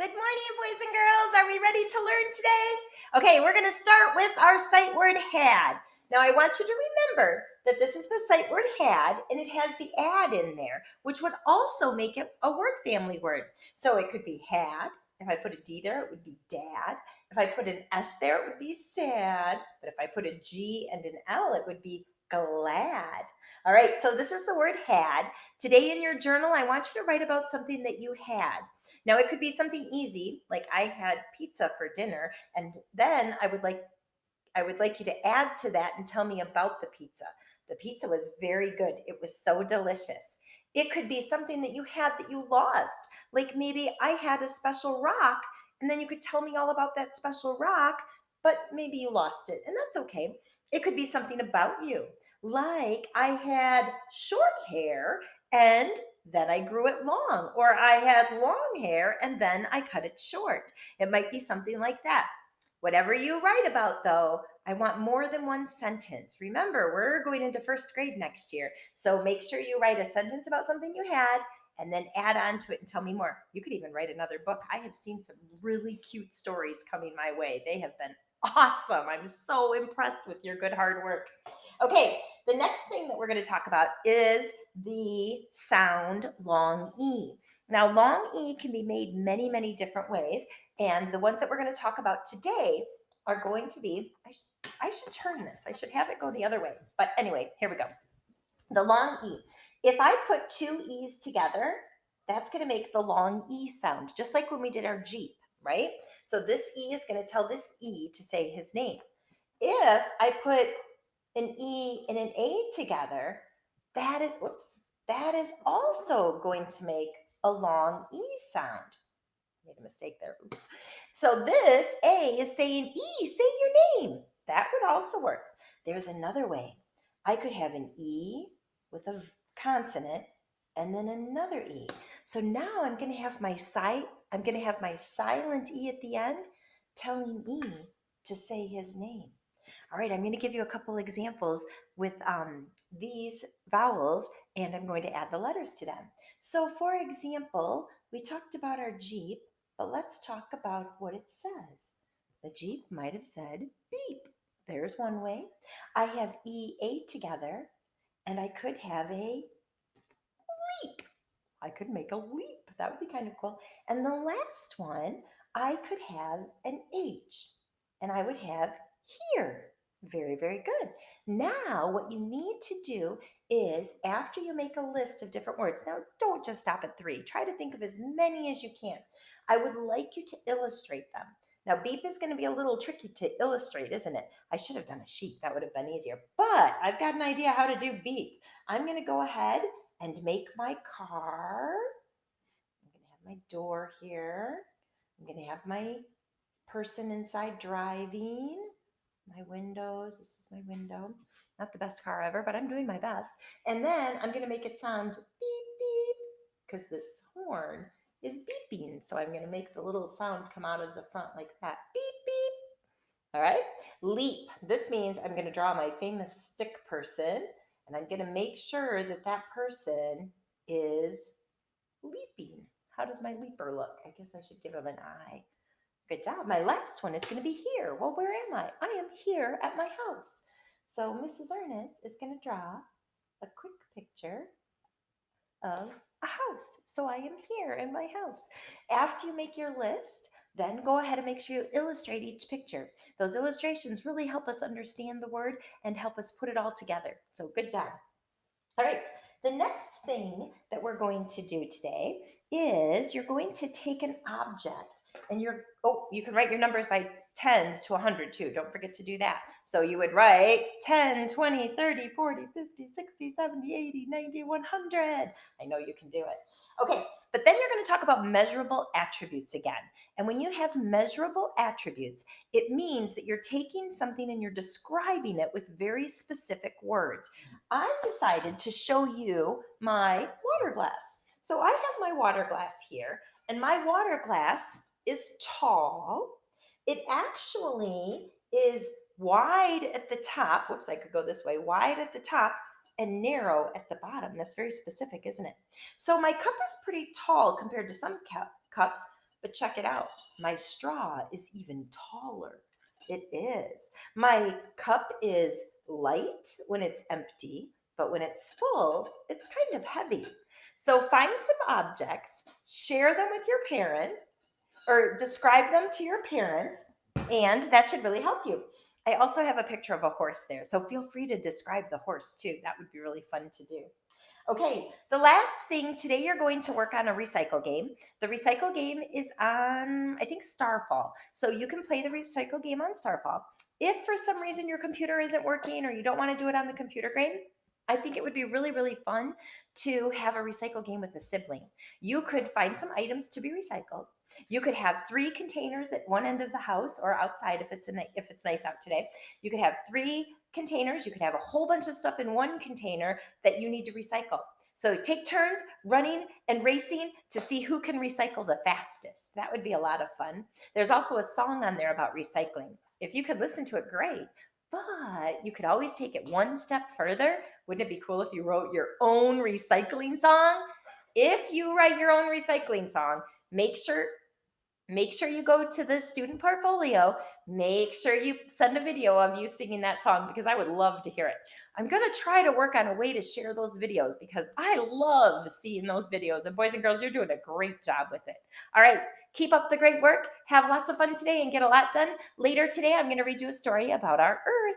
Good morning, boys and girls. Are we ready to learn today? Okay, we're going to start with our sight word had. Now, I want you to remember that this is the sight word had, and it has the add in there, which would also make it a word family word. So it could be had. If I put a D there, it would be dad. If I put an S there, it would be sad. But if I put a G and an L, it would be glad. All right, so this is the word had. Today in your journal, I want you to write about something that you had. Now, it could be something easy, like I had pizza for dinner, and then I would like you to add to that and tell me about the pizza. The pizza was very good. It was so delicious. It could be something that you had that you lost. Like maybe I had a special rock, and then you could tell me all about that special rock, but maybe you lost it, and that's okay. It could be something about you. Like I had short hair and then I grew it long, or I had long hair and then I cut it short. It might be something like that. Whatever you write about, though, I want more than one sentence. Remember, we're going into first grade next year. So make sure you write a sentence about something you had and then add on to it and tell me more. You could even write another book. I have seen some really cute stories coming my way. They have been awesome. I'm so impressed with your good hard work. Okay, the next thing that we're going to talk about is the sound long E. Now, long E can be made many, many different ways. And the ones that we're going to talk about today are going to be, I should turn this. I should have it go the other way. But anyway, here we go. The long E. If I put two E's together, that's going to make the long E sound, just like when we did our Jeep, right? So this E is going to tell this E to say his name. If I put an E and an A together, that is also going to make a long E sound. Made a mistake there. Oops. So this A is saying E, say your name. That would also work. There's another way. I could have an E with a consonant and then another E. So now I'm going to have my silent E at the end telling E to say his name. All right, I'm going to give you a couple examples with these vowels, and I'm going to add the letters to them. So, for example, we talked about our Jeep, but let's talk about what it says. The Jeep might have said beep. There's one way. I have EA together, and I could have a leap. I could make a leap. That would be kind of cool. And the last one, I could have an H, and I would have here. Very, very good. Now, what you need to do is after you make a list of different words, now don't just stop at three. Try to think of as many as you can. I would like you to illustrate them. Now, beep is going to be a little tricky to illustrate, isn't it? I should have done a sheet. That would have been easier. But I've got an idea how to do beep. I'm going to go ahead and make my car. I'm going to have my door here. I'm going to have my person inside driving, my windows. This is my window. Not the best car ever, but I'm doing my best. And then I'm going to make it sound beep, beep, because this horn is beeping. So I'm going to make the little sound come out of the front like that. Beep, beep. All right. Leap. This means I'm going to draw my famous stick person, and I'm going to make sure that that person is leaping. How does my leaper look? I guess I should give him an eye. Good job. My last one is going to be here. Well, where am I? I am here at my house. So Mrs. Ernest is going to draw a quick picture of a house. So I am here in my house. After you make your list, then go ahead and make sure you illustrate each picture. Those illustrations really help us understand the word and help us put it all together. So good job. All right. The next thing that we're going to do today is you're going to take an object and you can write your numbers by tens to 100 too. Don't forget to do that. So you would write 10, 20, 30, 40, 50, 60, 70, 80, 90, 100. I know you can do it. Okay, but then you're going to talk about measurable attributes again. And when you have measurable attributes, it means that you're taking something and you're describing it with very specific words. I decided to show you my water glass. So I have my water glass here, and my water glass is tall. It actually is wide at the top. Whoops, I could go this way. Wide at the top and narrow at the bottom. That's very specific, isn't it? So my cup is pretty tall compared to some cups, But check it out. My straw is even taller. It is. My cup is light when it's empty, but when it's full, it's kind of heavy. So find some objects, share them with your parent, or describe them to your parents, and that should really help you. I also have a picture of a horse there, so feel free to describe the horse too. That would be really fun to do. Okay, the last thing today, you're going to work on a recycle game. The recycle game is on, I think, Starfall. So you can play the recycle game on Starfall. If for some reason your computer isn't working or you don't want to do it on the computer game, I think it would be really, really fun to have a recycle game with a sibling. You could find some items to be recycled. You could have 3 containers at one end of the house or outside if it's nice out today. You could have 3 containers. You could have a whole bunch of stuff in one container that you need to recycle. So take turns running and racing to see who can recycle the fastest. That would be a lot of fun. There's also a song on there about recycling. If you could listen to it, great. But you could always take it one step further. Wouldn't it be cool if you wrote your own recycling song? If you write your own recycling song, make sure you go to the student portfolio. Make sure you send a video of you singing that song because I would love to hear it. I'm going to try to work on a way to share those videos because I love seeing those videos. And boys and girls, you're doing a great job with it. All right, keep up the great work. Have lots of fun today and get a lot done. Later today, I'm going to read you a story about our Earth.